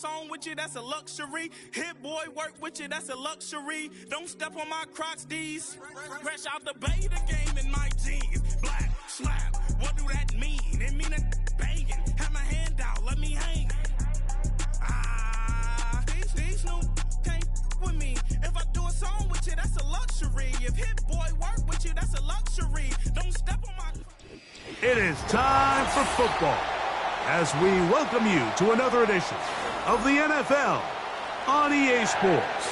song with you, that's a luxury. Hit boy work with you, that's a luxury. Don't step on my Crocs, D's. Fresh out the bay, the game in my jeans. Black, slap, what do that mean? It mean a banging. Have my hand out, let me hang. These new can't with me. If I do a song with you, that's a luxury. If hit boy work with you, that's a luxury. Don't step on my... It is time for football as we welcome you to another edition of the NFL on EA Sports.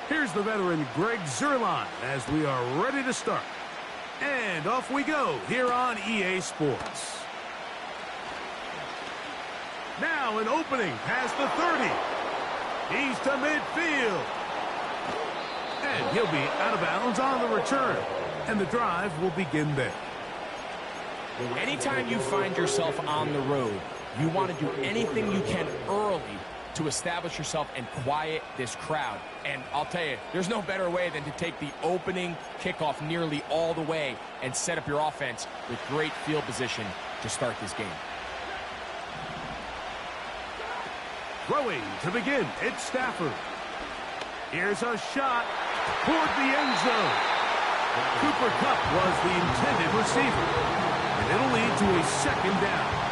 Here's the veteran Greg Zuerlein as we are ready to start. And off we go here on EA Sports. Now an opening past the 30. He's to midfield. And he'll be out of bounds on the return. And the drive will begin there. Anytime you find yourself on the road, you want to do anything you can early to establish yourself and quiet this crowd. And I'll tell you, there's no better way than to take the opening kickoff nearly all the way and set up your offense with great field position to start this game. Throwing to begin, it's Stafford. Here's a shot toward the end zone. Cooper Kupp was the intended receiver, and it'll lead to a second down.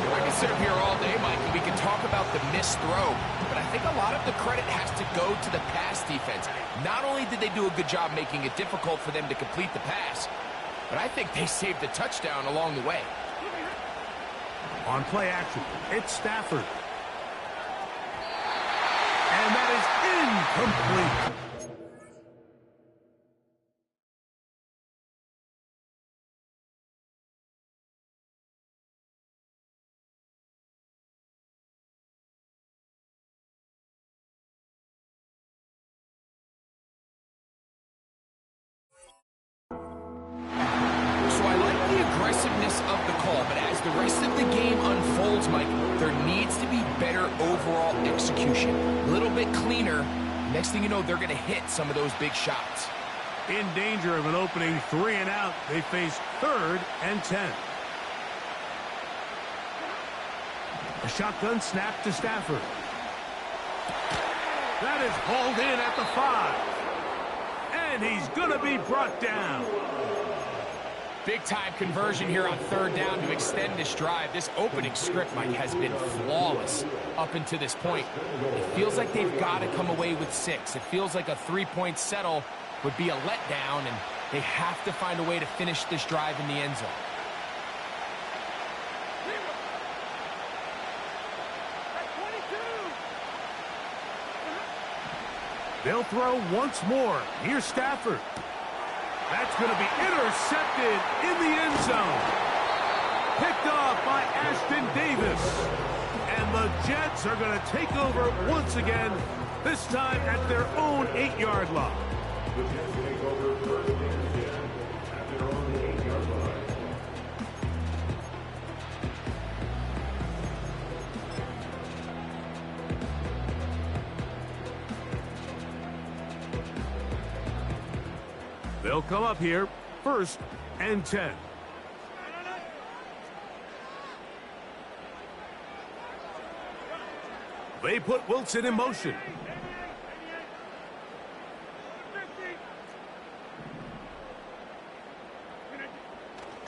I can sit up here all day, Mike, and we can talk about the missed throw, but I think a lot of the credit has to go to the pass defense. Not only did they do a good job making it difficult for them to complete the pass, but I think they saved the touchdown along the way. On play action, it's Stafford. And that is incomplete. Of the call, but as the rest of the game unfolds, Mike, there needs to be better overall execution. A little bit cleaner. Next thing you know, they're going to hit some of those big shots. In danger of an opening 3 and out, they face 3rd and 10. A shotgun snap to Stafford. That is hauled in at the 5. And he's going to be brought down. Big-time conversion here on 3rd down to extend this drive. This opening script, Mike, has been flawless up until this point. It feels like they've got to come away with 6. It feels like a 3-point settle would be a letdown, and they have to find a way to finish this drive in the end zone. They'll throw once more. Here's Stafford. That's going to be intercepted in the end zone. Picked off by Ashtyn Davis. And the Jets are going to take over once again, this time at their own 8-yard line. They'll come up here, 1st and 10. They put Wilson in motion.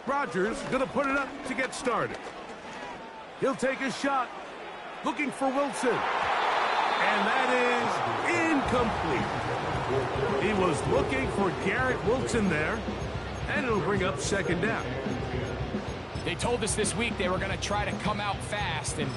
Rodgers going to put it up to get started. He'll take a shot, looking for Wilson. And that is incomplete. He was looking for Garrett Wilson there, and it'll bring up 2nd down. They told us this week they were going to try to come out fast, and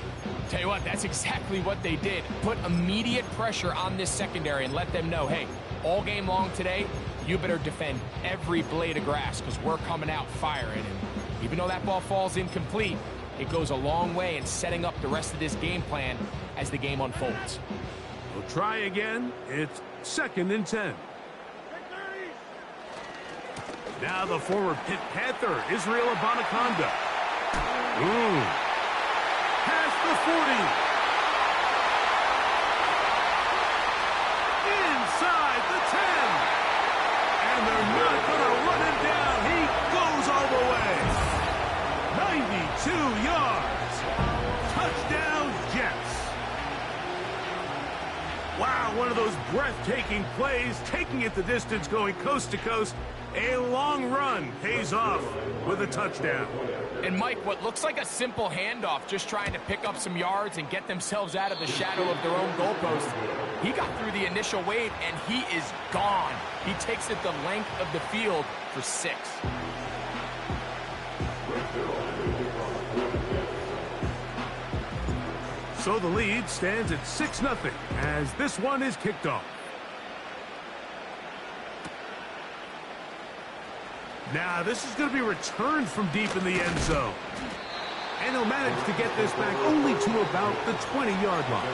tell you what, that's exactly what they did. Put immediate pressure on this secondary and let them know, hey, all game long today, you better defend every blade of grass because we're coming out firing. And even though that ball falls incomplete, it goes a long way in setting up the rest of this game plan as the game unfolds. We'll try again. It's 2nd and 10. Now the former Pitt Panther, Israel Abanikanda. the 40. Inside the 10. And they're not going to run him down. He goes all the way. 92 yards. Touchdown, Jets. Wow, one of those breathtaking plays, taking it the distance, going coast to coast. A long run pays off with a touchdown. And Mike, what looks like a simple handoff, just trying to pick up some yards and get themselves out of the shadow of their own goalpost. He got through the initial wave, and he is gone. He takes it the length of the field for 6. So the lead stands at 6-0 as this one is kicked off. Now, this is going to be returned from deep in the end zone. And he'll manage to get this back only to about the 20-yard line.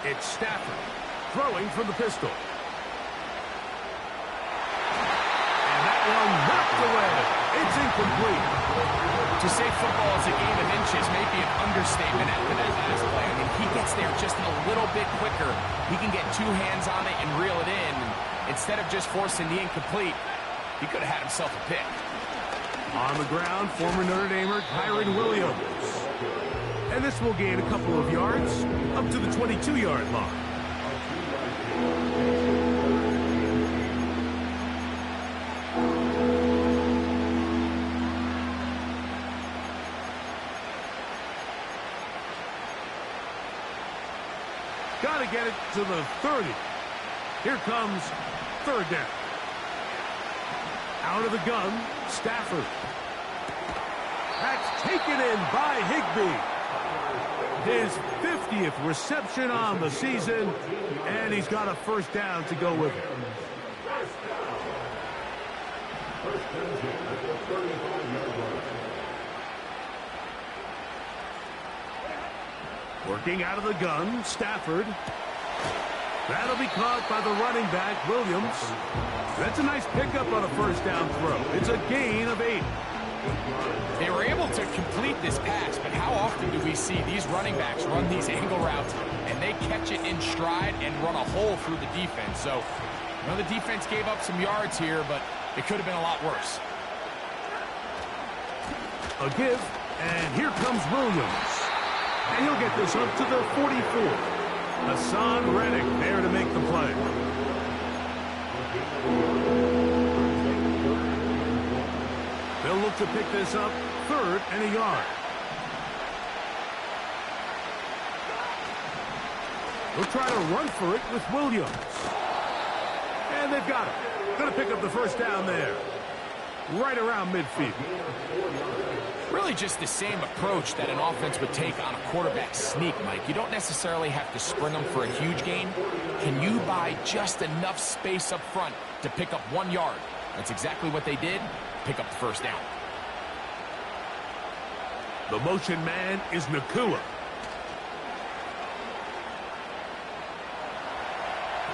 It's Stafford throwing from the pistol. And that one knocked away. It's incomplete. To say football is a game of inches may be an understatement after that last play. I mean, he gets there just a little bit quicker. He can get 2 hands on it and reel it in. And instead of just forcing the incomplete, he could have had himself a pick. On the ground, former Notre Damer Kyren Williams. And this will gain a couple of yards up to the 22-yard line. Got to get it to the 30. Here comes 3rd down. Out of the gun, Stafford. That's taken in by Higbee. His 50th reception on the season, and he's got a 1st down to go with it. Working out of the gun, Stafford. That'll be caught by the running back, Williams. That's a nice pickup on a 1st down throw. It's a gain of 8. They were able to complete this pass, but how often do we see these running backs run these angle routes and they catch it in stride and run a hole through the defense? So, I know the defense gave up some yards here, but it could have been a lot worse. A give, and here comes Williams. And he'll get this up to the 44. Hassan Reddick there to make the play. They'll look to pick this up 3rd and a yard. They'll try to run for it with Williams. And they've got it. Going to pick up the 1st down there. Right around midfield. Really just the same approach that an offense would take on a quarterback sneak, Mike. You don't necessarily have to spring them for a huge gain. Can you buy just enough space up front to pick up 1 yard? That's exactly what they did. Pick up the 1st down. The motion man is Nacua.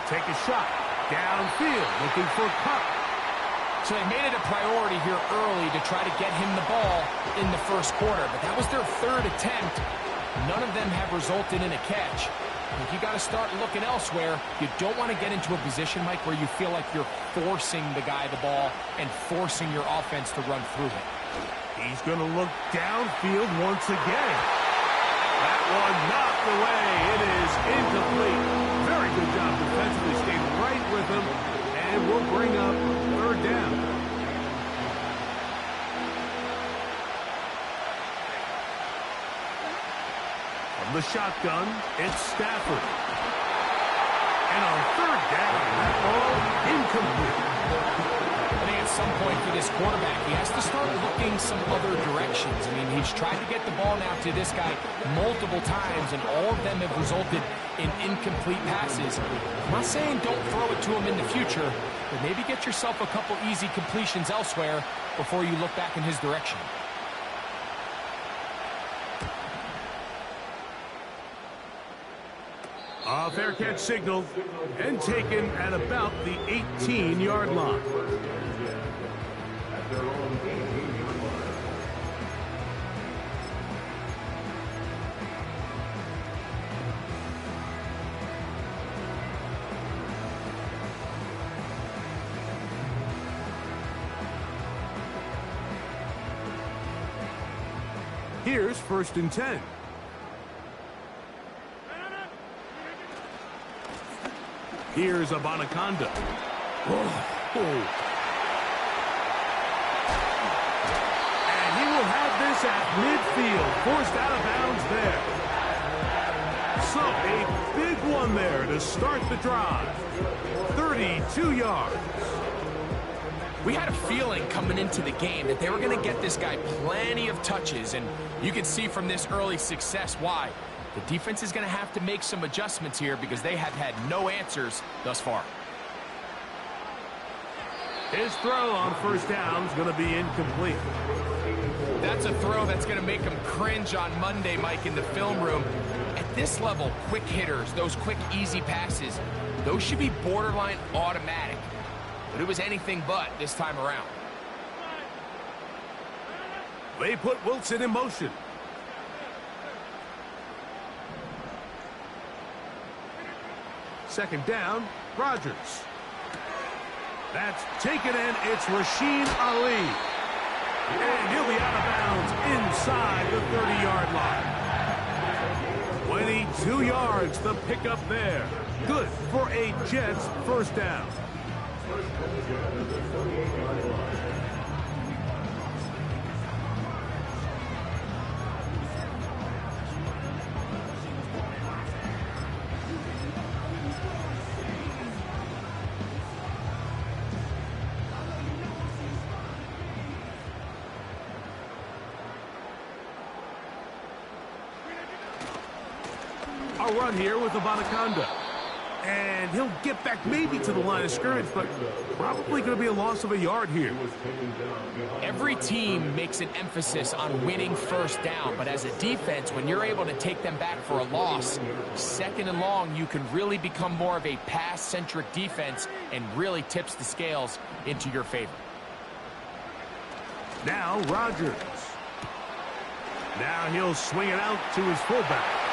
Take a shot. Downfield, looking for Kupp. So they made it a priority here early to try to get him the ball in the 1st quarter. But that was their 3rd attempt. None of them have resulted in a catch. If you got to start looking elsewhere, you don't want to get into a position, Mike, where you feel like you're forcing the guy the ball and forcing your offense to run through it. He's going to look downfield once again. That one knocked away. It is incomplete. Very good job defensively. Stayed right with him. And we'll bring up 3rd down. From the shotgun, it's Stafford. And on 3rd down, that ball incomplete. I think at some point for this quarterback. He has to start looking some other directions. I mean, he's tried to get the ball now to this guy multiple times, and all of them have resulted in incomplete passes. I'm not saying don't throw it to him in the future, but maybe get yourself a couple easy completions elsewhere before you look back in his direction. A fair catch signaled and taken at about the 18-yard line. Here's 1st and 10. Here's Abanikanda. And he will have this at midfield, forced out of bounds there. So a big one there to start the drive. 32 yards. We had a feeling coming into the game that they were going to get this guy plenty of touches, and you can see from this early success why. The defense is going to have to make some adjustments here because they have had no answers thus far. His throw on 1st down is going to be incomplete. That's a throw that's going to make him cringe on Monday, Mike, in the film room. At this level, quick hitters, those quick, easy passes, those should be borderline automatic. But it was anything but this time around. They put Wilson in motion. Second down, Rodgers. That's taken in. It's Rasheen Ali. And he'll be out of bounds inside the 30-yard line. 22 yards, the pickup there. Good for a Jets 1st down. A run here with Abanikanda. And he'll get back maybe to the line of scrimmage, but probably going to be a loss of a yard here. Every team makes an emphasis on winning 1st down, but as a defense, when you're able to take them back for a loss, 2nd and long, you can really become more of a pass-centric defense and really tips the scales into your favor. Now Rodgers. Now he'll swing it out to his fullback.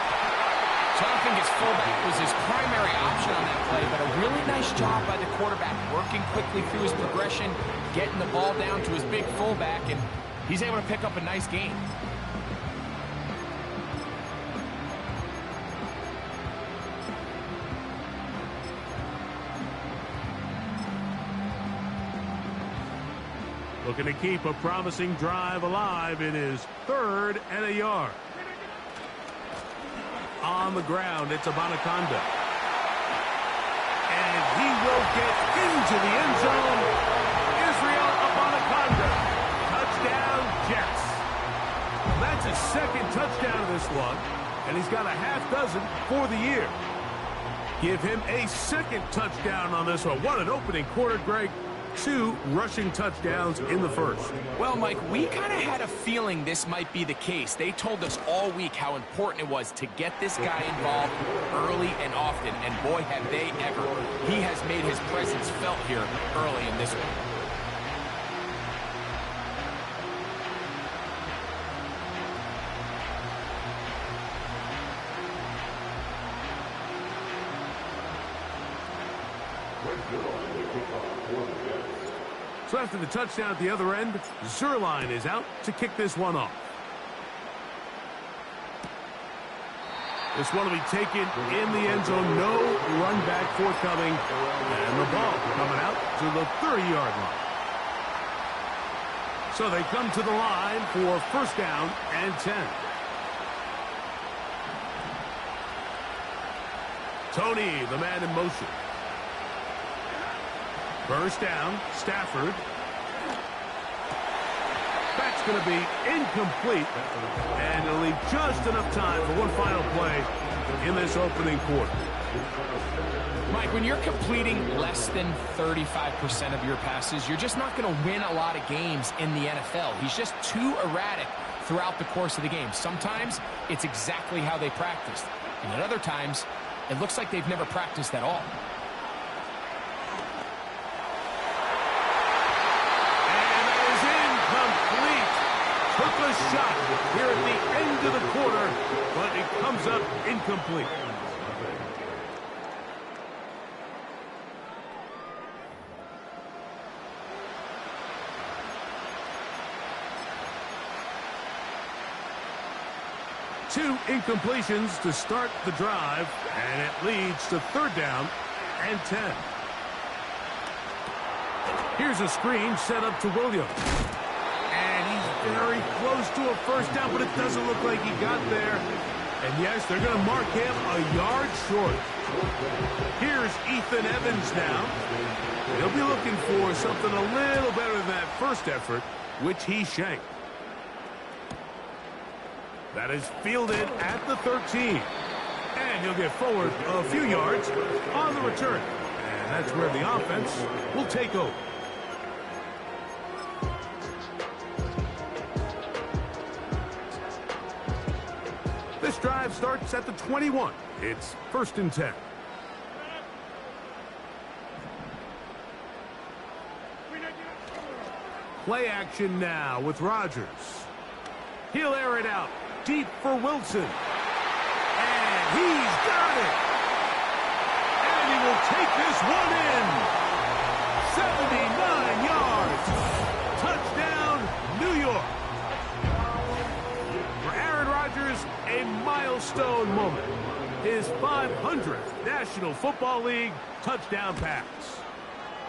So I don't think his fullback was his primary option on that play, but a really nice job by the quarterback, working quickly through his progression, getting the ball down to his big fullback, and he's able to pick up a nice gain. Looking to keep a promising drive alive. It is 3rd and a yard. On the ground, it's Abanikanda. And he will get into the end zone. Israel Abanikanda. Touchdown, Jets. That's his 2nd touchdown of this one, and he's got a half dozen for the year. Give him a 2nd touchdown on this one. What an opening quarter, Greg. 2 rushing touchdowns in the 1st. Well, Mike, we kind of had a feeling this might be the case. They told us all week how important it was to get this guy involved early and often, and boy, have they ever. He has made his presence felt here early in this one. So after the touchdown at the other end, Zuerlein is out to kick this one off. This one will be taken in the end zone. No run back forthcoming. And the ball coming out to the 30-yard line. So they come to the line for 1st down and 10. Tony, the man in motion. 1st down, Stafford. going to be incomplete, and it'll leave just enough time for one final play in this opening quarter. Mike, when you're completing less than 35% of your passes, you're just not going to win a lot of games in the NFL. He's just too erratic throughout the course of the game. Sometimes it's exactly how they practiced, and at other times, it looks like they've never practiced at all. Took a shot here at the end of the quarter, but it comes up incomplete. Two incompletions to start the drive, and it leads to 3rd down and 10. Here's a screen set up to Williams. Very close to a 1st down, but it doesn't look like he got there. And yes, they're going to mark him a yard short. Here's Ethan Evans now. He'll be looking for something a little better than that first effort, which he shanked. That is fielded at the 13. And he'll get forward a few yards on the return. And that's where the offense will take over. This drive starts at the 21. It's 1st and 10. Play action now with Rodgers. He'll air it out deep for Wilson. And he's got it. And he will take this one in. 79 yards. Touchdown, New York. For Aaron Rodgers, a milestone moment. His 500th National Football League touchdown pass.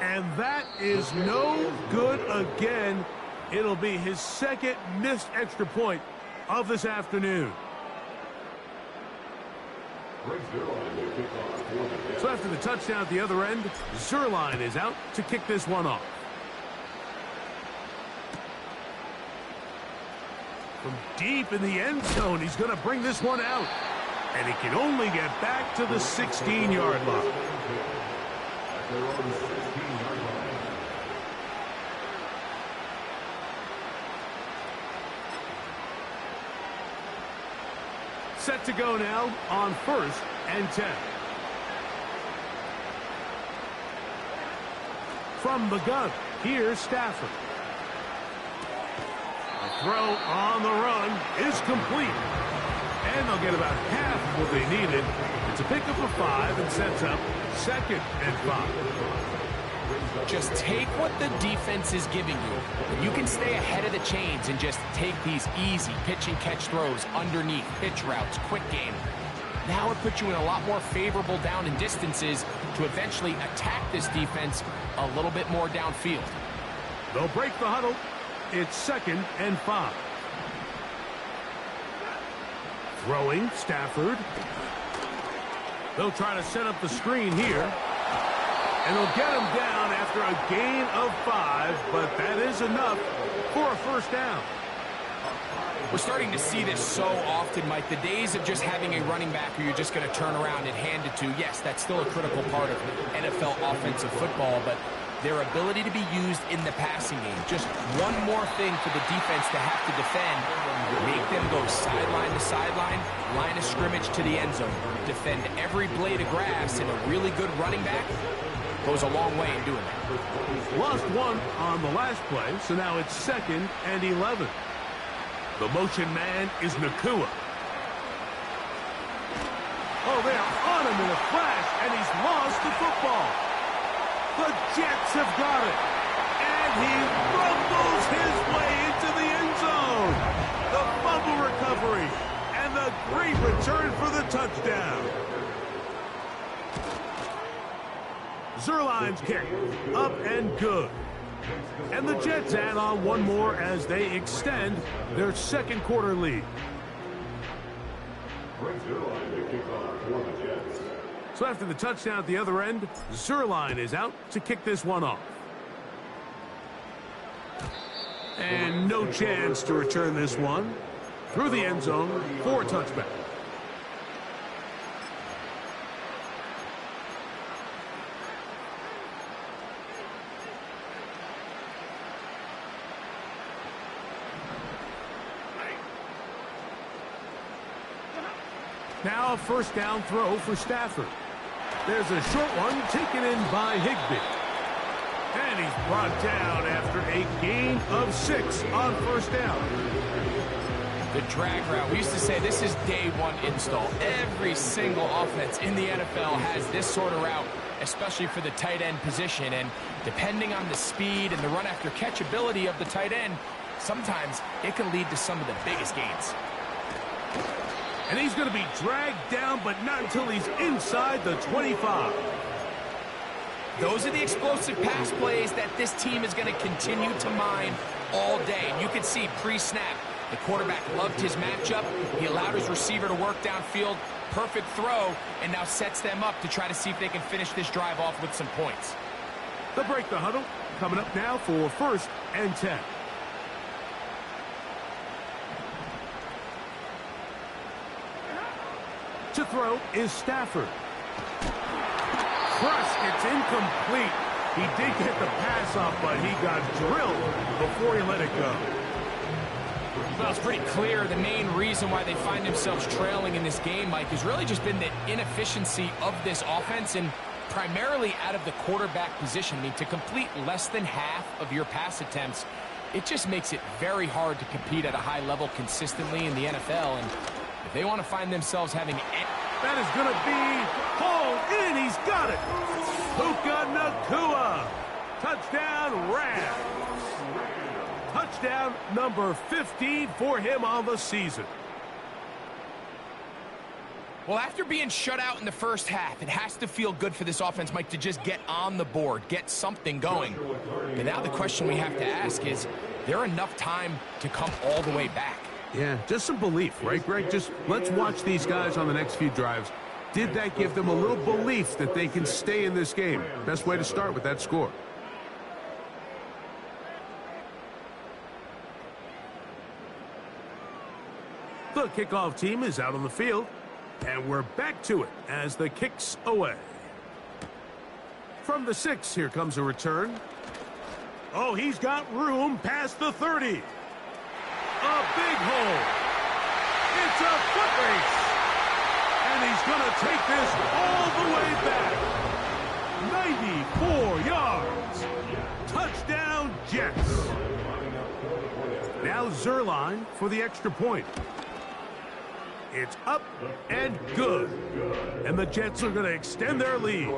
And that is no good again. It'll be his 2nd missed extra point of this afternoon. So after the touchdown at the other end, Zuerlein is out to kick this one off. From deep in the end zone, he's going to bring this one out. And he can only get back to the 16-yard line. Set to go now on 1st and 10. From the gun, here's Stafford. The throw on the run is complete. And they'll get about half what they needed. It's a pickup of 5 and sets up 2nd and 5. Just take what the defense is giving you. You can stay ahead of the chains and just take these easy pitch and catch throws underneath, pitch routes, quick game. Now it puts you in a lot more favorable down and distances to eventually attack this defense a little bit more downfield. They'll break the huddle. It's 2nd and 5. Throwing, Stafford. They'll try to set up the screen here. And they'll get him down after a gain of 5, but that is enough for a 1st down. We're starting to see this so often, Mike. The days of just having a running back who you're just going to turn around and hand it to, yes, that's still a critical part of NFL offensive football, but their ability to be used in the passing game. Just one more thing for the defense to have to defend. Make them go sideline to sideline, line of scrimmage to the end zone. Defend every blade of grass, and a really good running back goes a long way in doing that. Lost one on the last play, so now it's 2nd and 11. The motion man is Nacua. Oh, they are on him in a flash, and he's lost the football. The Jets have got it. And he rumbles his way into the end zone. The fumble recovery and the great return for the touchdown. Zuerlein's kick, up and good. And the Jets add on one more as they extend their 2nd quarter lead. So after the touchdown at the other end, Zuerlein is out to kick this one off. And no chance to return this one through the end zone for a touchback. Now a first down throw for Stafford. There's a short one taken in by Higbee. And he's brought down after a gain of 6 on first down. The drag route. We used to say this is day one install. Every single offense in the NFL has this sort of route, especially for the tight end position. And depending on the speed and the run after catch ability of the tight end, sometimes it can lead to some of the biggest gains. And he's going to be dragged down, but not until he's inside the 25. Those are the explosive pass plays that this team is going to continue to mine all day. And you can see pre-snap, the quarterback loved his matchup. He allowed his receiver to work downfield. Perfect throw, and now sets them up to try to see if they can finish this drive off with some points. They'll break the huddle. Coming up now for 1st and 10. To throw is Stafford. Crushed, it's incomplete. He did get the pass off, but he got drilled before he let it go. Well, it's pretty clear the main reason why they find themselves trailing in this game, Mike, has really just been the inefficiency of this offense and primarily out of the quarterback position. I mean, to complete less than half of your pass attempts, it just makes it very hard to compete at a high level consistently in the NFL. And if they want to find themselves having... That is going to be hauled in. He's got it. Puka Nacua. Touchdown, Rams. Touchdown number 15 for him on the season. Well, after being shut out in the first half, it has to feel good for this offense, Mike, to just get on the board, get something going. And now the question we have to ask is there enough time to come all the way back? Yeah, just some belief, right, Greg? Just let's watch these guys on the next few drives. Did that give them a little belief that they can stay in this game? Best way to start with that score. The kickoff team is out on the field, and we're back to it as the kick's away. From the 6, here comes a return. Oh, he's got room past the 30. A big hole. It's a foot race. And he's going to take this all the way back. 94 yards. Touchdown, Jets. Now Zuerlein for the extra point. It's up and good. And the Jets are going to extend their lead.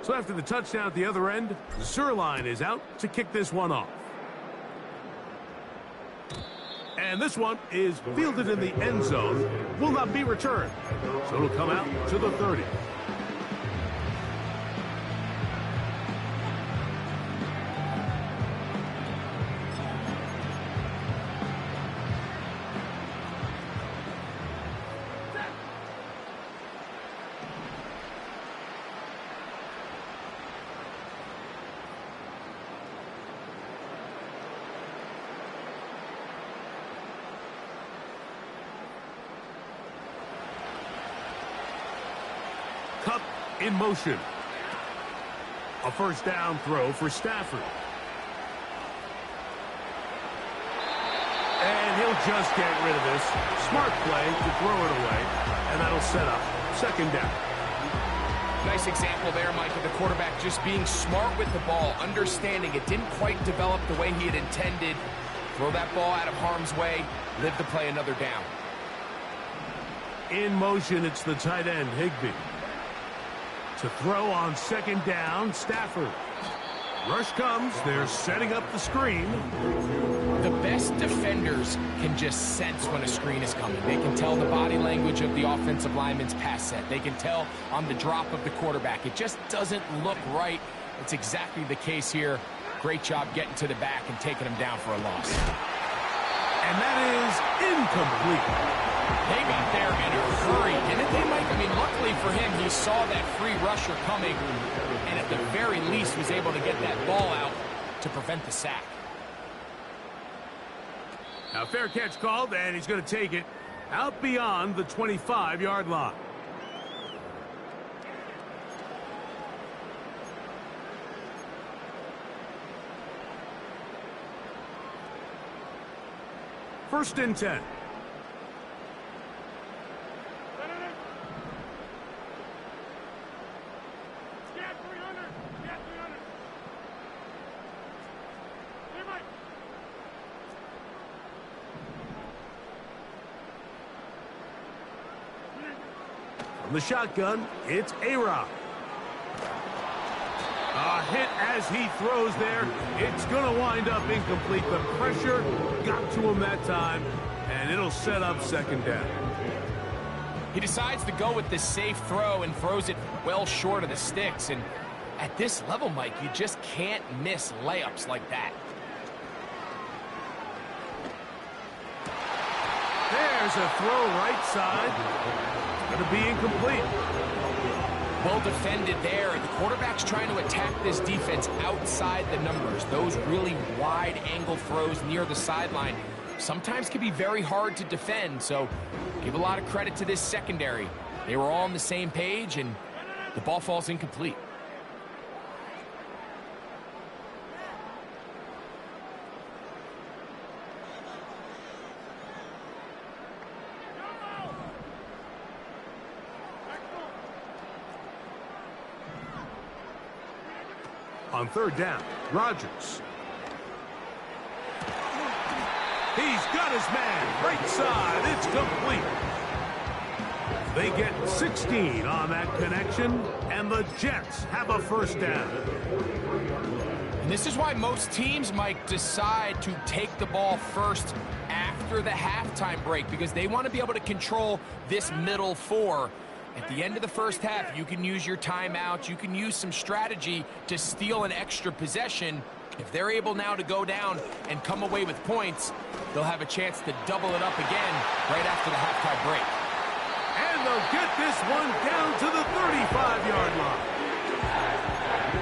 So after the touchdown at the other end, Zuerlein is out to kick this one off. And this one is fielded in the end zone, will not be returned. So it'll come out to the 30. Cup in motion. A first down throw for Stafford. And he'll just get rid of this. Smart play to throw it away. And that'll set up 2nd down. Nice example there, Mike, of the quarterback just being smart with the ball, understanding it didn't quite develop the way he had intended. Throw that ball out of harm's way, live to play another down. In motion, it's the tight end, Higbee. To throw on 2nd down, Stafford. Rush comes. They're setting up the screen. The best defenders can just sense when a screen is coming. They can tell the body language of the offensive lineman's pass set. They can tell on the drop of the quarterback. It just doesn't look right It's exactly the case here. Great job getting to the back and taking him down for a loss. And that is incomplete. They got there in a hurry, didn't they, Mike? I mean, luckily for him, he saw that free rusher coming and at the very least was able to get that ball out to prevent the sack. Now, fair catch called, and he's going to take it out beyond the 25-yard line. First and 10. From the shotgun, it's A-Rod. A hit as he throws there. It's going to wind up incomplete. The pressure got to him that time, and it'll set up second down. He decides to go with the safe throw and throws it well short of the sticks. And at this level, Mike, you just can't miss layups like that. There's a throw right side. It's going to be incomplete. Well defended there, and the quarterback's trying to attack this defense outside the numbers. Those really wide angle throws near the sideline sometimes can be very hard to defend, so give a lot of credit to this secondary. They were all on the same page, and the ball falls incomplete. On third down, Rodgers. He's got his man, right side, it's complete. They get 16 on that connection, and the Jets have a first down. And this is why most teams, Mike, decide to take the ball first after the halftime break, because they want to be able to control this middle four. At the end of the first half, you can use your timeout. You can use some strategy to steal an extra possession. If they're able now to go down and come away with points, they'll have a chance to double it up again right after the halftime break. And they'll get this one down to the 35-yard line.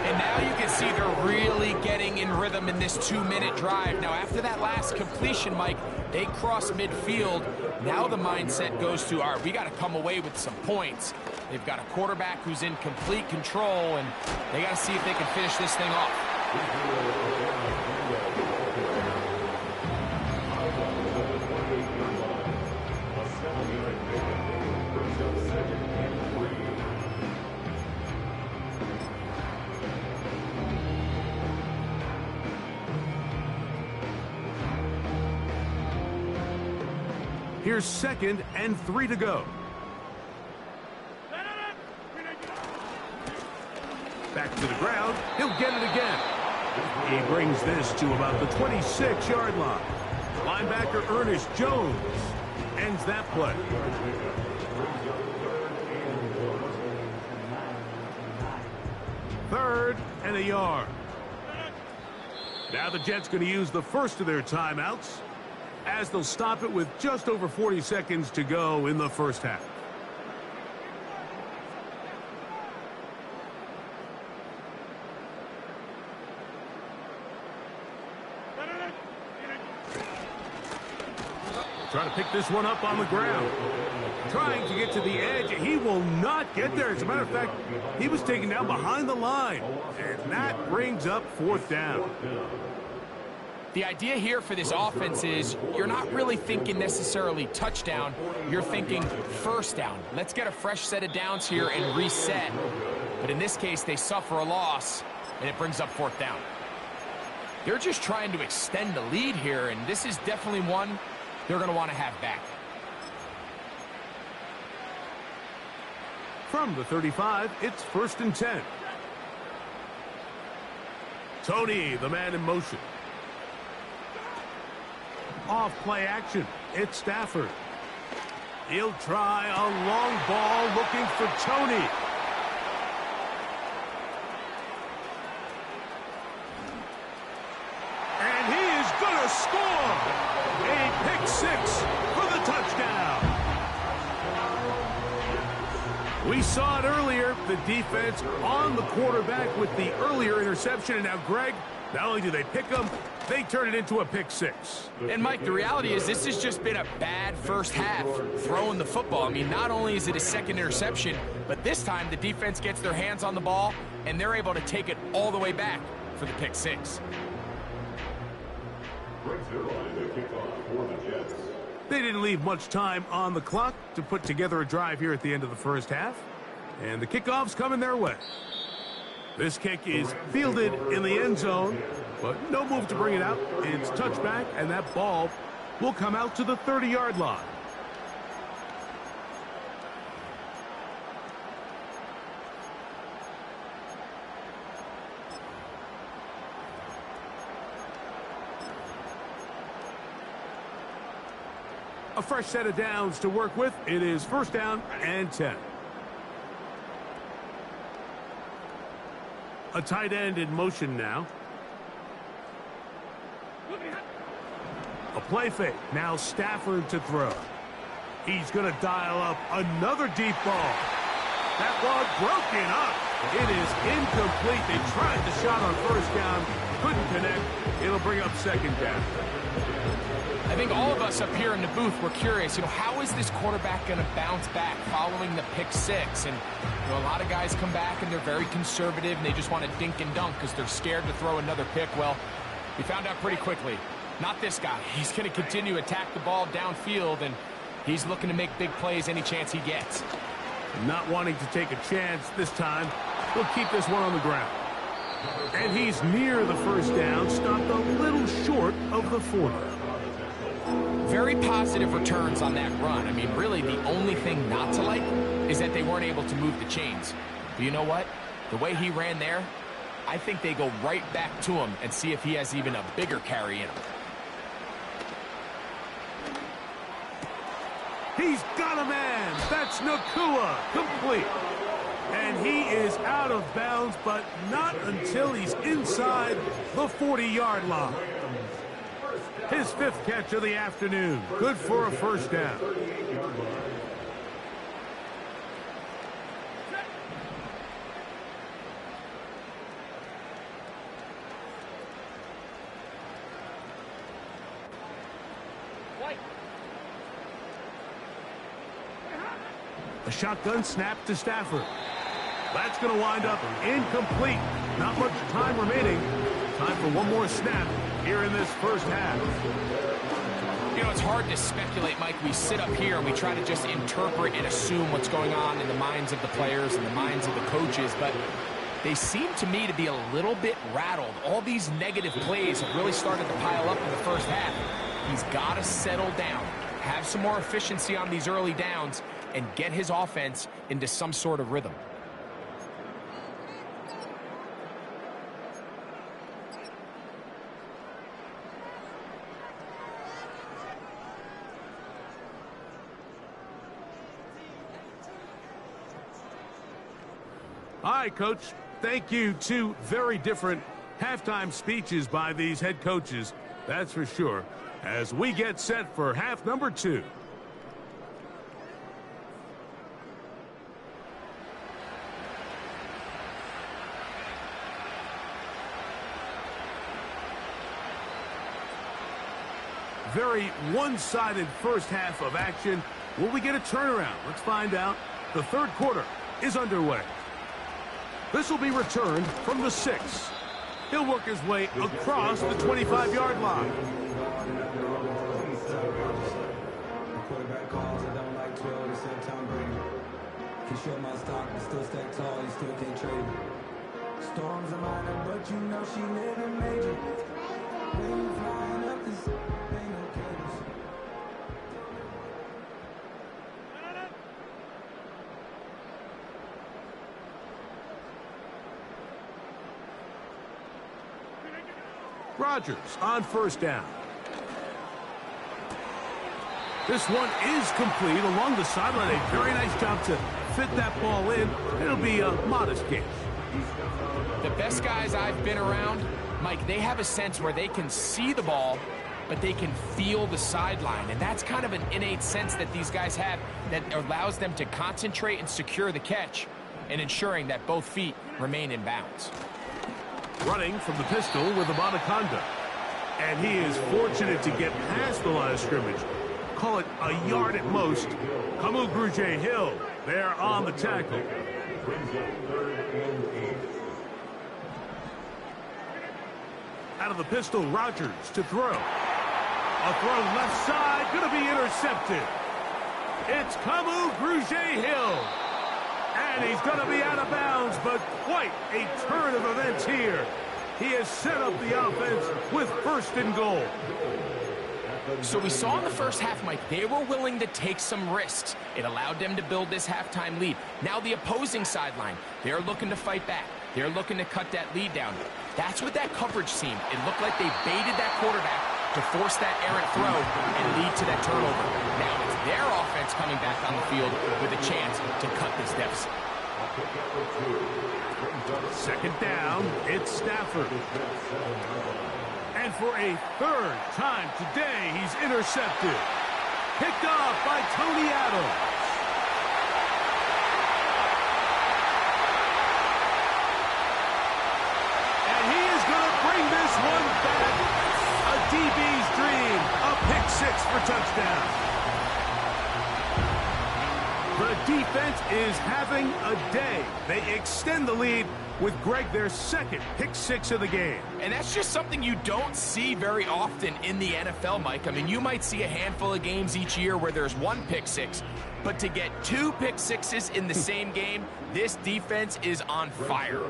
And now you can see they're really getting in rhythm in this 2-minute drive. Now, after that last completion, Mike, they cross midfield. Now the mindset goes to, all right, we got to come away with some points. They've got a quarterback who's in complete control, and they got to see if they can finish this thing off. Here's 2nd and 3 to go. Back to the ground. He'll get it again. He brings this to about the 26-yard line. Linebacker Ernest Jones ends that play. Third and a yard. Now the Jets going to use the first of their timeouts, as they'll stop it with just over 40 seconds to go in the first half. Trying to pick this one up on the ground. Trying to get to the edge. He will not get there. As a matter of fact, he was taken down behind the line. And that brings up 4th down. The idea here for this offense is you're not really thinking necessarily touchdown. You're thinking first down. Let's get a fresh set of downs here and reset. But in this case, they suffer a loss, and it brings up 4th down. They're just trying to extend the lead here, and this is definitely one they're going to want to have back. From the 35, it's 1st and 10. Tony, the man in motion. Off play action. It's Stafford. He'll try a long ball looking for Tony. score! A pick six for the touchdown. We saw it earlier, the defense on the quarterback with the earlier interception. And now, Greg, not only do they pick them, they turn it into a pick six. And, Mike, the reality is this has just been a bad first half throwing the football. I mean, not only is it a second interception, but this time the defense gets their hands on the ball, and they're able to take it all the way back for the pick six. They didn't leave much time on the clock to put together a drive here at the end of the first half. And the kickoff's coming their way. This kick is fielded in the end zone, but no move to bring it out. It's touchback, and that ball will come out to the 30-yard line. A fresh set of downs to work with. It is first down and 10. A tight end in motion now. A play fake. Now Stafford to throw. He's going to dial up another deep ball. That ball broken up. It is incomplete. They tried the shot on first down. Couldn't connect. It'll bring up second down. I think all of us up here in the booth were curious, how is this quarterback going to bounce back following the pick six? And, a lot of guys come back and they're very conservative and they just want to dink and dunk because they're scared to throw another pick. Well, we found out pretty quickly. Not this guy. He's going to continue to attack the ball downfield, and he's looking to make big plays any chance he gets. Not wanting to take a chance this time, we'll keep this one on the ground. And he's near the first down, stopped a little short of the 40. Very positive returns on that run. I mean, really, the only thing not to like is that they weren't able to move the chains. But you know what? The way he ran there, I think they go right back to him and see if he has even a bigger carry in him. He's got a man. That's Nacua, complete. And he is out of bounds, but not until he's inside the 40-yard line. His fifth catch of the afternoon. Good for a first down. A shotgun snap to Stafford. That's going to wind up incomplete. Not much time remaining. Time for one more snap here in this first half. It's hard to speculate, Mike. We sit up here and we try to just interpret and assume what's going on in the minds of the players and the minds of the coaches, but they seem to me to be a little bit rattled. All these negative plays have really started to pile up in the first half. He's got to settle down, have some more efficiency on these early downs, and get his offense into some sort of rhythm. All right, Coach. Thank you. Two very different halftime speeches by these head coaches, that's for sure, as we get set for half number 2. Very one-sided first half of action. Will we get a turnaround? Let's find out. The third quarter is underway. This will be returned from the 6. He'll work his way across the 25-yard line. Quarterback calls, I don't like 12, they said Tom Brady. Can show my stock, but still stack tall, you still can't trade me. Storms are minor, but you know she living major. When you flying up this, ain't no cables. Rodgers on first down. This one is complete along the sideline. A very nice job to fit that ball in. It'll be a modest gain. The best guys I've been around, Mike, they have a sense where they can see the ball but they can feel the sideline. And that's kind of an innate sense that these guys have that allows them to concentrate and secure the catch and ensuring that both feet remain in bounds. Running from the pistol with Abanikanda. And he is fortunate to get past the line of scrimmage. Call it a yard at most. Kamu Grugier-Hill there on the tackle. Out of the pistol, Rodgers to throw. A throw left side, going to be intercepted. It's Kamu Grugier-Hill. And he's going to be out of bounds, but quite a turn of events here. He has set up the offense with first and goal. So we saw in the first half, Mike, they were willing to take some risks. It allowed them to build this halftime lead. Now the opposing sideline, they're looking to fight back. They're looking to cut that lead down. That's what that coverage seemed. It looked like they baited that quarterback to force that errant throw and lead to that turnover. Now it's their offense coming back on the field with a chance to cut this deficit. Second down, it's Stafford. And for a third time today, he's intercepted. Picked off by Tony Adams. And he is going to bring this one back. A DB's dream. A pick six for touchdown. The defense is having a day. They extend the lead with Greg, their second pick six of the game. And that's just something you don't see very often in the NFL, Mike. I mean, you might see a handful of games each year where there's one pick six, but to get two pick sixes in the same game, this defense is on fire.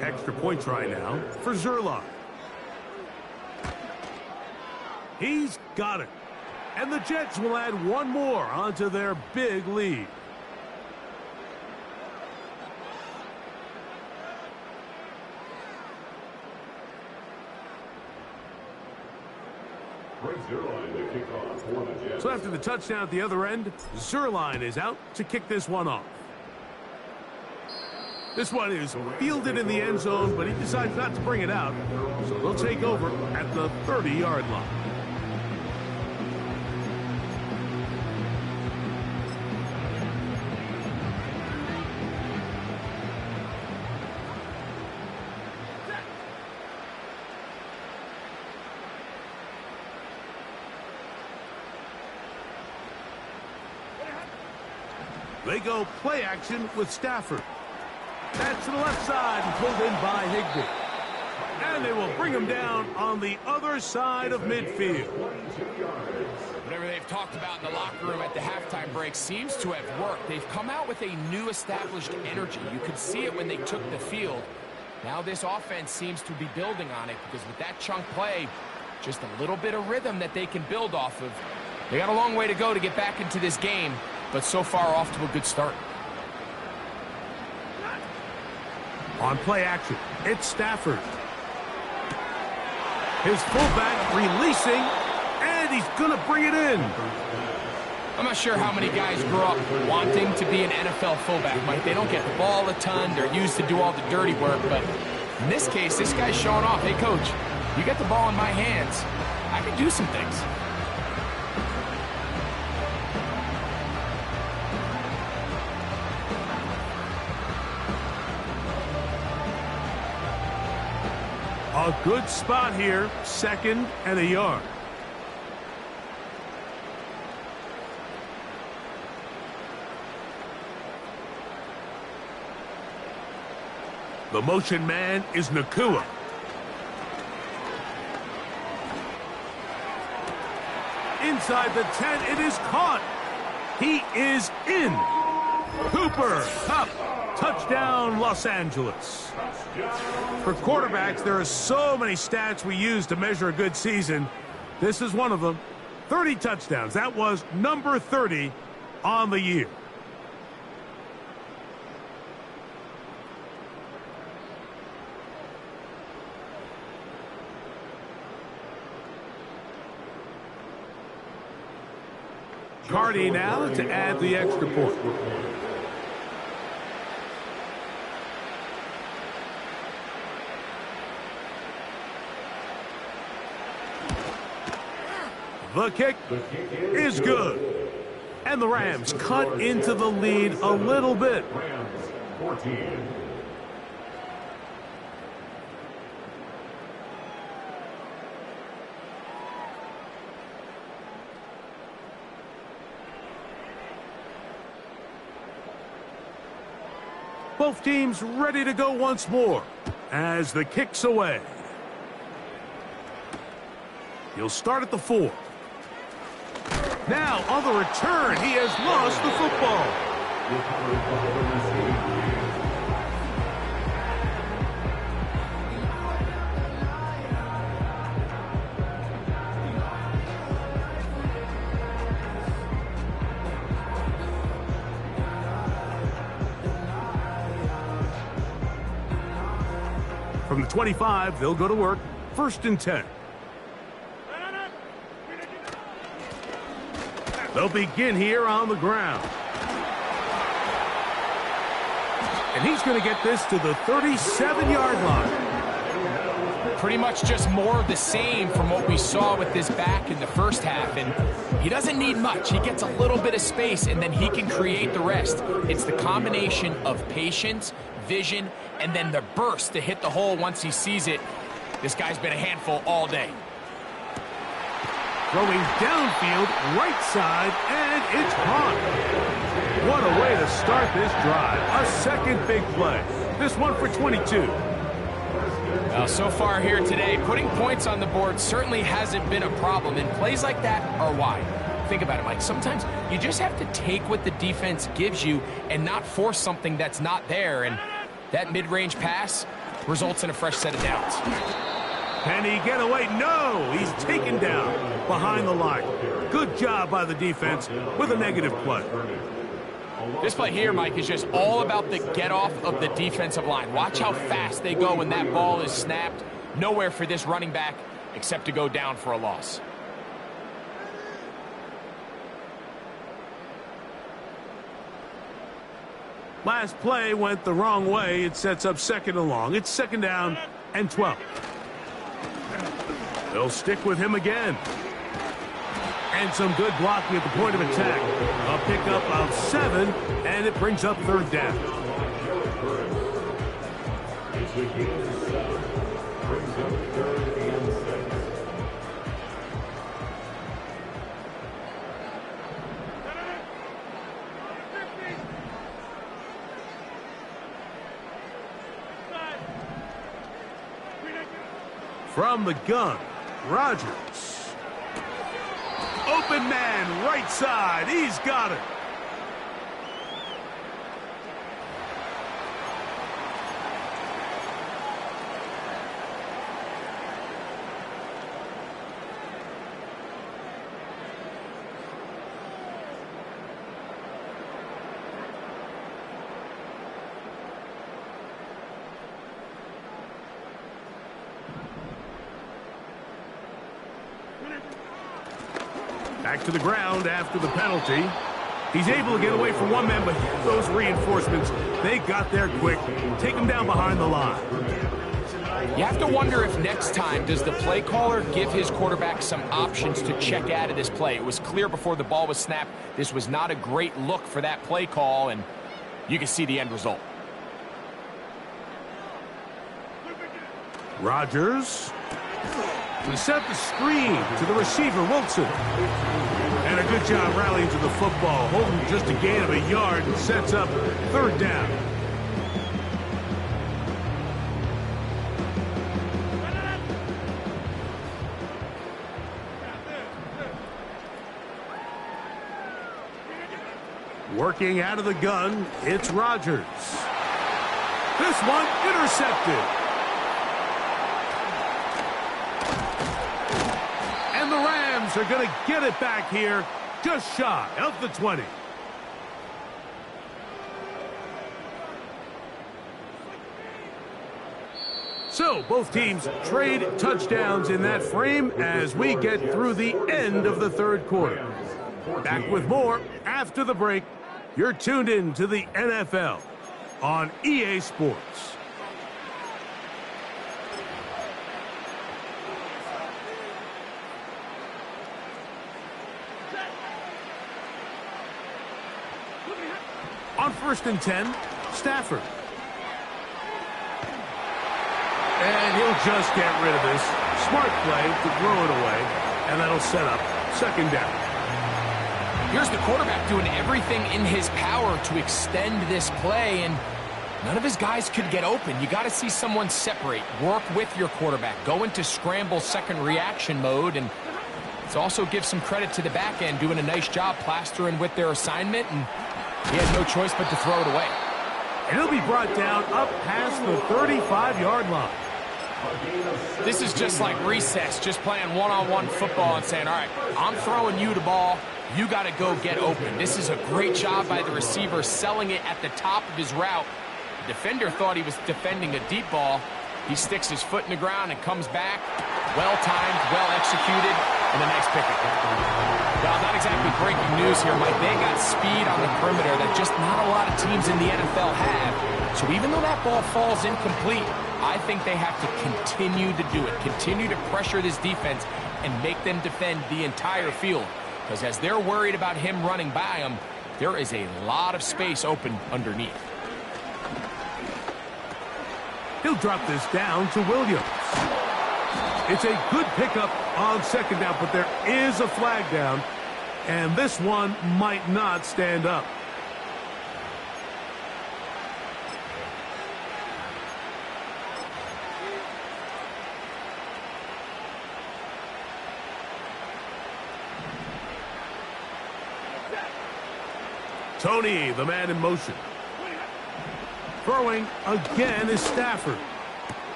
Extra point try now for Zerline. He's got it. And the Jets will add one more onto their big lead. So after the touchdown at the other end, Zerline is out to kick this one off. This one is fielded in the end zone, but he decides not to bring it out. So they'll take over at the 30-yard line. They go play action with Stafford. That's to the left side and pulled in by Higbee. And they will bring him down on the other side of midfield. Whatever they've talked about in the locker room at the halftime break seems to have worked. They've come out with a new established energy. You could see it when they took the field. Now this offense seems to be building on it because with that chunk play, just a little bit of rhythm that they can build off of. They got a long way to go to get back into this game, but so far off to a good start. On play action, it's Stafford. His fullback releasing, and he's going to bring it in. I'm not sure how many guys grew up wanting to be an NFL fullback, Mike. They don't get the ball a ton. They're used to do all the dirty work, but in this case, this guy's showing off. Hey, coach, you get the ball in my hands. I can do some things. A good spot here, second and a yard. The motion man is Nacua. Inside the 10, it is caught. He is in. Cooper Kupp, touchdown Los Angeles. For quarterbacks, there are so many stats we use to measure a good season. This is one of them. 30 touchdowns. That was number 30 on the year. Cardi now to add the extra point. The kick is good. And the Rams cut into the lead a little bit. Rams 14. Both teams ready to go once more as the kick's away. He'll start at the 4. Now on the return, he has lost the football. From the 25, they'll go to work. 1st and 10. They'll begin here on the ground. And he's going to get this to the 37-yard line. Pretty much just more of the same from what we saw with this back in the first half. And he doesn't need much. He gets a little bit of space, and then he can create the rest. It's the combination of patience, vision, and then the burst to hit the hole once he sees it. This guy's been a handful all day. Throwing downfield, right side, and it's caught. What a way to start this drive. A second big play. This one for 22. Well, so far here today, putting points on the board certainly hasn't been a problem, and plays like that are why. Think about it, Mike. Sometimes you just have to take what the defense gives you and not force something that's not there, and that mid-range pass results in a fresh set of downs. Can he get away? No! He's taken down behind the line. Good job by the defense with a negative play. This play here, Mike, is just all about the get-off of the defensive line. Watch how fast they go when that ball is snapped. Nowhere for this running back except to go down for a loss. Last play went the wrong way. It sets up 2nd and long. It's 2nd down and 12. They'll stick with him again. And some good blocking at the point of attack. A pickup of 7, and it brings up 3rd down. From the gun, Rodgers. Open man, right side. He's got it. Back to the ground after the penalty. He's able to get away from one man, but those reinforcements, they got there quick. Take him down behind the line. You have to wonder if next time, does the play caller give his quarterback some options to check out of this play? It was clear before the ball was snapped, this was not a great look for that play call, and you can see the end result. Rodgers. To set the screen to the receiver, Wilson. And a good job rallying to the football, holding just a gain of a yard and sets up 3rd down. Working out of the gun, it's Rodgers. This one intercepted. The Rams are going to get it back here just shy of the 20. So both teams trade touchdowns in that frame as we get through the end of the 3rd quarter. Back with more after the break. You're tuned in to the NFL on EA Sports. On 1st and 10, Stafford. And he'll just get rid of this. Smart play to throw it away, and that'll set up 2nd down. Here's the quarterback doing everything in his power to extend this play, and none of his guys could get open. You got to see someone separate, work with your quarterback, go into scramble second reaction mode, and it also gives some credit to the back end doing a nice job plastering with their assignment, and he had no choice but to throw it away. And he'll be brought down up past the 35-yard line. This is just like recess, just playing one-on-one football and saying, all right, I'm throwing you the ball. You got to go get open. This is a great job by the receiver selling it at the top of his route. The defender thought he was defending a deep ball. He sticks his foot in the ground and comes back. Well-timed, well-executed, and a nice pickup. Well, not exactly breaking news here, Mike. They got speed on the perimeter that just not a lot of teams in the NFL have. So even though that ball falls incomplete, I think they have to continue to do it, continue to pressure this defense and make them defend the entire field. Because as they're worried about him running by them, there is a lot of space open underneath. He'll drop this down to Williams. It's a good pickup on 2nd down, but there is a flag down, and this one might not stand up. Tony, the man in motion. Throwing again is Stafford.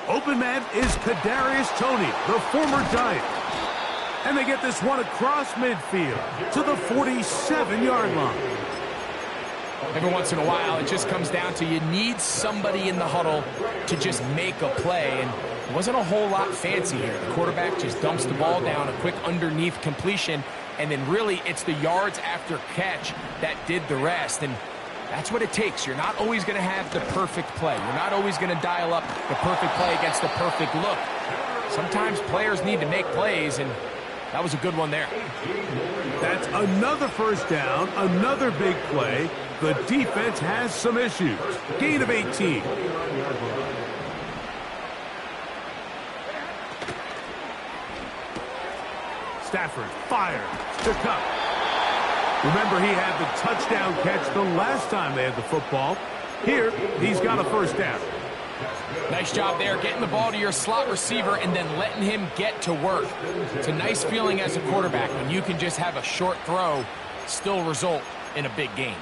Open man is Kadarius Toney, the former Giant. And they get this one across midfield to the 47-yard line. Every once in a while, it just comes down to you need somebody in the huddle to just make a play. And it wasn't a whole lot fancy here. The quarterback just dumps the ball down, a quick underneath completion, and then really it's the yards after catch that did the rest. And that's what it takes. You're not always going to have the perfect play. You're not always going to dial up the perfect play against the perfect look. Sometimes players need to make plays, and that was a good one there. That's another 1st down, another big play. The defense has some issues. Gain of 18. Stafford fires to Kupp. Remember, he had the touchdown catch the last time they had the football. Here, he's got a 1st down. Nice job there, getting the ball to your slot receiver and then letting him get to work. It's a nice feeling as a quarterback when you can just have a short throw, still result in a big game.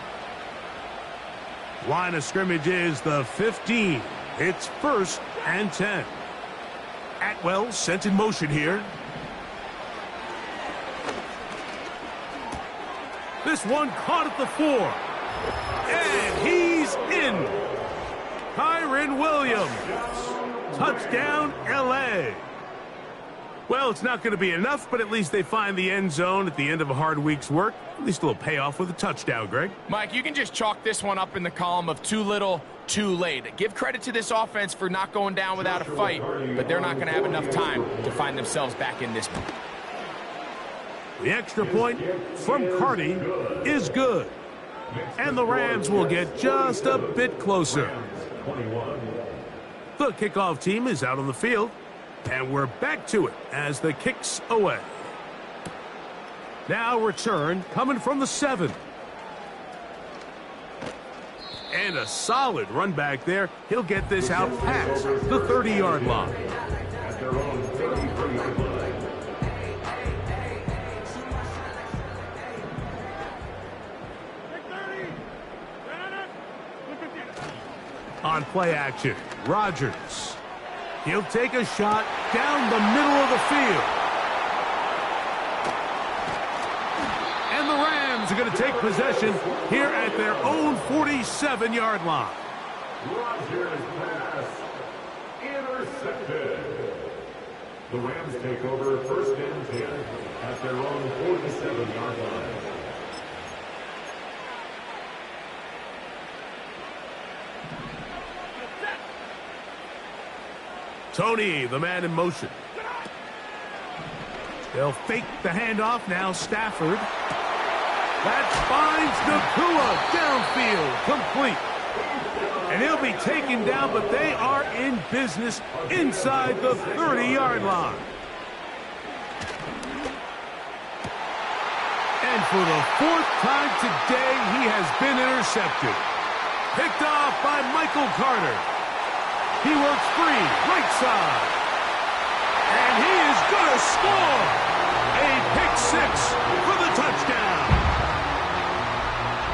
Line of scrimmage is the 15. It's 1st and 10. Atwell sent in motion here. This one caught at the 4. And he's in. Kyren Williams. Touchdown, L.A. Well, it's not going to be enough, but at least they find the end zone at the end of a hard week's work. At least a little payoff with a touchdown, Greg. Mike, you can just chalk this one up in the column of too little, too late. Give credit to this offense for not going down without a fight, but they're not going to have enough time to find themselves back in this one. The extra point from Carty is good. And the Rams will get just a bit closer. The kickoff team is out on the field, and we're back to it as the kick's away. Now return coming from the 7. And a solid run back there. He'll get this out past the 30-yard line. At their own 33-yard line. On play action, Rodgers. He'll take a shot down the middle of the field. And the Rams are going to take possession here at their own 47-yard line. Rodgers pass intercepted. The Rams take over 1st and 10 at their own 47-yard line. Tony, the man in motion. They'll fake the handoff now. Stafford That finds Nacua downfield, complete. And he'll be taken down, but they are in business inside the 30-yard line. And for the fourth time today, he has been intercepted. Picked off by Michael Carter. He works free, right side. And he is going to score. A pick six for the touchdown.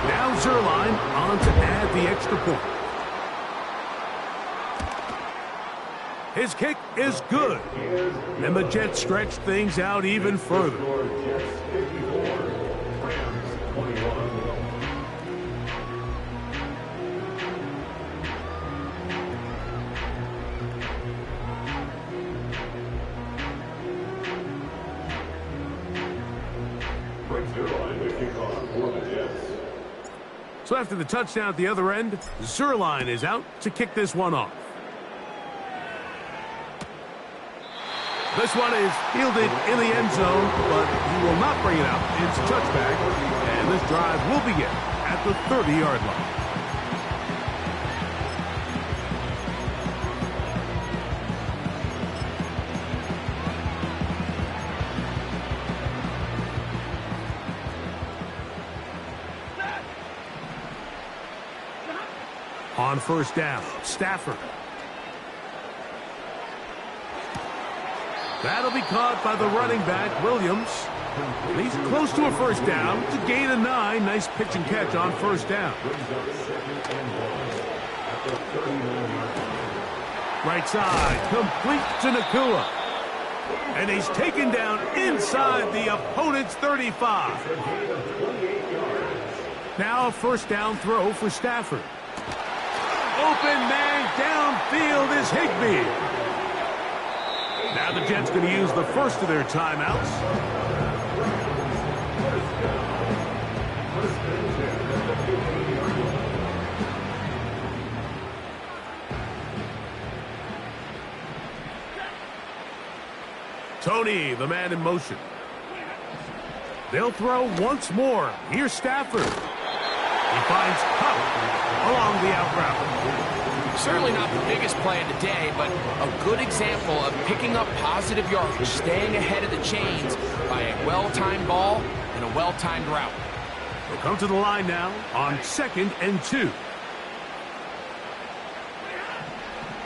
Now Zuerlein on to add the extra point. His kick is good. And the Jets stretch things out even further. So after the touchdown at the other end, Zuerlein is out to kick this one off. This one is fielded in the end zone, but he will not bring it out. It's a touchback, and this drive will begin at the 30-yard line. On first down, Stafford. That'll be caught by the running back, Williams. He's close to a first down to gain a 9. Nice pitch and catch on first down. Right side, complete to Nacua. And he's taken down inside the opponent's 35. Now a first down throw for Stafford. Open man downfield is Higbee. Now the Jets going to use the first of their timeouts. Tony, the man in motion. They'll throw once more. Here's Stafford. He finds Kupp along the out route. Certainly not the biggest play of the day, but a good example of picking up positive yardage, staying ahead of the chains by a well-timed ball and a well-timed route. They'll come to the line now on 2nd and 2.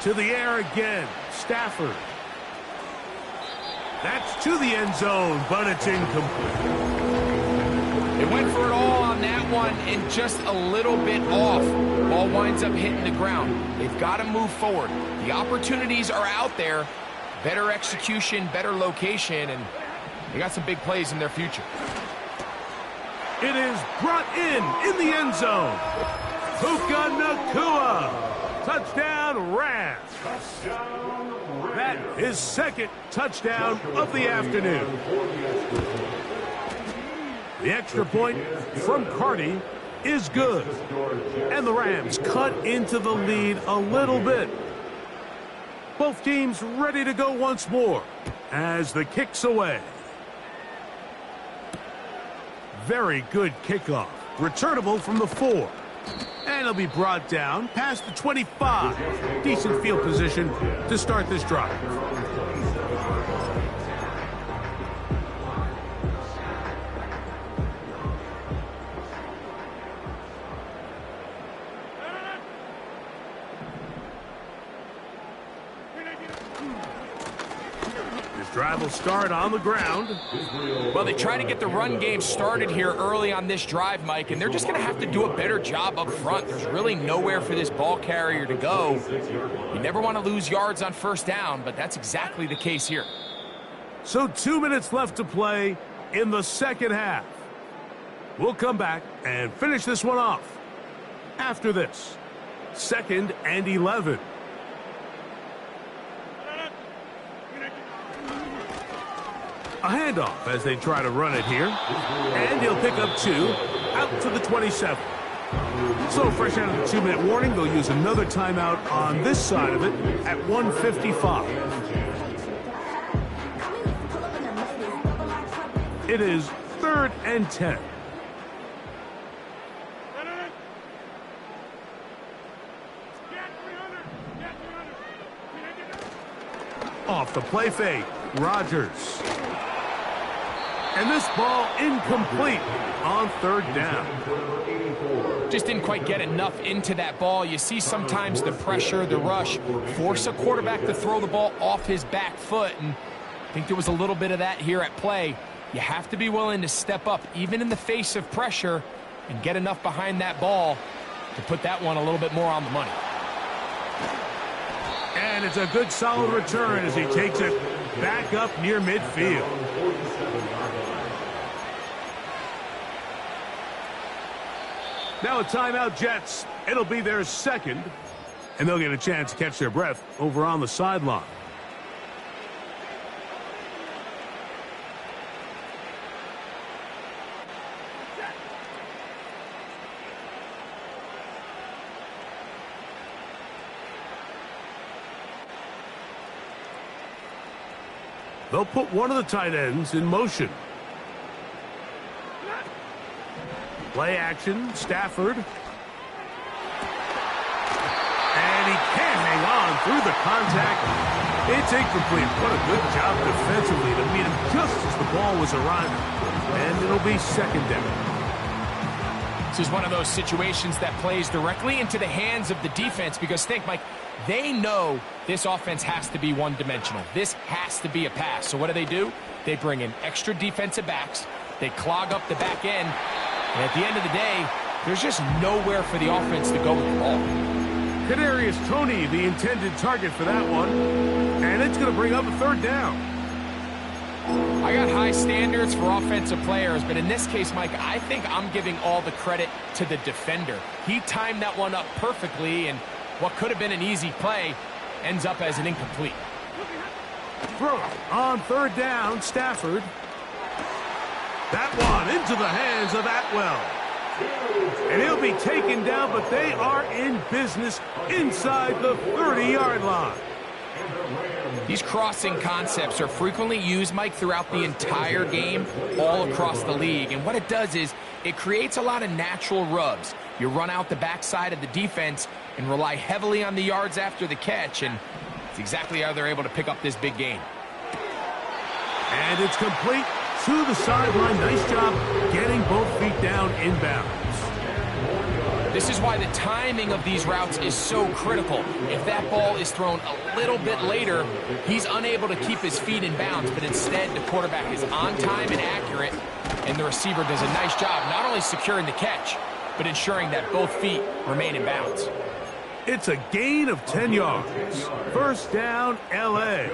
To the air again, Stafford. That's to the end zone, but it's incomplete. They went for it all on that one and just a little bit off. Ball winds up hitting the ground. They've got to move forward. The opportunities are out there. Better execution, better location, and they got some big plays in their future. It is brought in the end zone. Puka Nacua. Touchdown, Rams. That is second touchdown of the afternoon. The extra point from Carty is good. And the Rams cut into the lead a little bit. Both teams ready to go once more as the kick's away. Very good kickoff. Returnable from the 4. And it'll be brought down past the 25. Decent field position to start this drive. Drive will start on the ground. Well, they try to get the run game started here early on this drive, Mike, and they're just going to have to do a better job up front. There's really nowhere for this ball carrier to go. You never want to lose yards on first down, but that's exactly the case here. So 2 minutes left to play in the second half. We'll come back and finish this one off after this. 2nd and 11. A handoff as they try to run it here. And he'll pick up 2 out to the 27. So fresh out of the 2-minute warning, they'll use another timeout on this side of it at 1:55. It is 3rd and 10. Off the play fake, Rodgers. And this ball incomplete on third down. Just didn't quite get enough into that ball. You see sometimes the pressure, the rush, force a quarterback to throw the ball off his back foot. And I think there was a little bit of that here at play. You have to be willing to step up, even in the face of pressure, and get enough behind that ball to put that one a little bit more on the money. And it's a good solid return as he takes it back up near midfield. Now a timeout, Jets. It'll be their second, and they'll get a chance to catch their breath over on the sideline. They'll put one of the tight ends in motion. Play action, Stafford. And he can't hang on through the contact. It's incomplete. What a good job defensively to meet him just as the ball was arriving. And it'll be second down. This is one of those situations that plays directly into the hands of the defense because think, Mike, they know this offense has to be one-dimensional. This has to be a pass. So what do? They bring in extra defensive backs. They clog up the back end. And at the end of the day, there's just nowhere for the offense to go with the ball. Kadarius Toney, the intended target for that one. And it's going to bring up a third down. I got high standards for offensive players, but in this case, Mike, I think I'm giving all the credit to the defender. He timed that one up perfectly, and what could have been an easy play ends up as an incomplete. Throw on third down, Stafford. That one into the hands of Atwell. And he'll be taken down, but they are in business inside the 30-yard line. These crossing concepts are frequently used, Mike, throughout the entire game, all across the league. And what it does is it creates a lot of natural rubs. You run out the backside of the defense and rely heavily on the yards after the catch, and it's exactly how they're able to pick up this big gain. And it's complete to the sideline. Nice job getting both feet down inbounds. This is why the timing of these routes is so critical. If that ball is thrown a little bit later, he's unable to keep his feet in bounds, but instead the quarterback is on time and accurate, and the receiver does a nice job not only securing the catch, but ensuring that both feet remain in bounds. It's a gain of 10 yards. First down, L.A.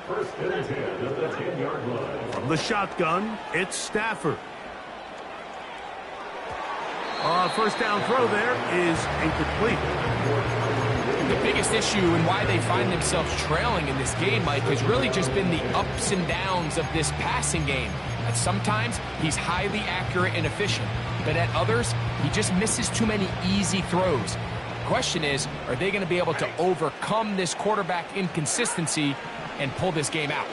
First and 10 at the 10-yard line. From the shotgun, it's Stafford. First down throw there is incomplete. The biggest issue and why they find themselves trailing in this game, Mike, has really just been the ups and downs of this passing game. At sometimes, he's highly accurate and efficient, but at others, he just misses too many easy throws. The question is, are they going to be able to overcome this quarterback inconsistency and pull this game out?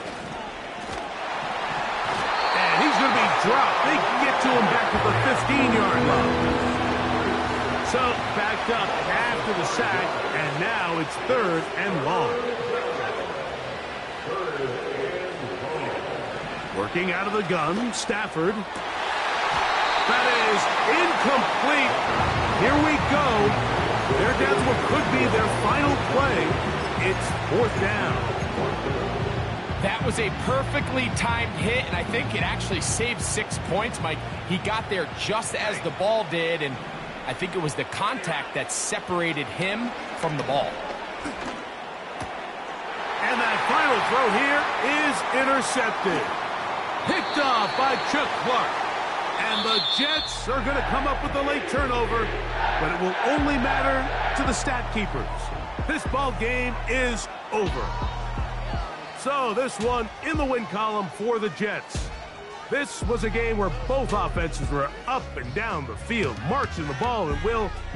And he's going to be dropped. They can get to him back at the 15-yard line. So, backed up after the sack, and now it's third and long. Working out of the gun, Stafford. That is incomplete. Here we go. They're down to what could be their final play. It's fourth down. That was a perfectly timed hit, and I think it actually saved 6 points, Mike. He got there just as the ball did, and I think it was the contact that separated him from the ball. And that final throw here is intercepted. Picked off by Chuck Clark. And the Jets are going to come up with a late turnover, but it will only matter to the stat keepers. This ball game is over. So this one in the win column for the Jets. This was a game where both offenses were up and down the field, marching the ball, and Will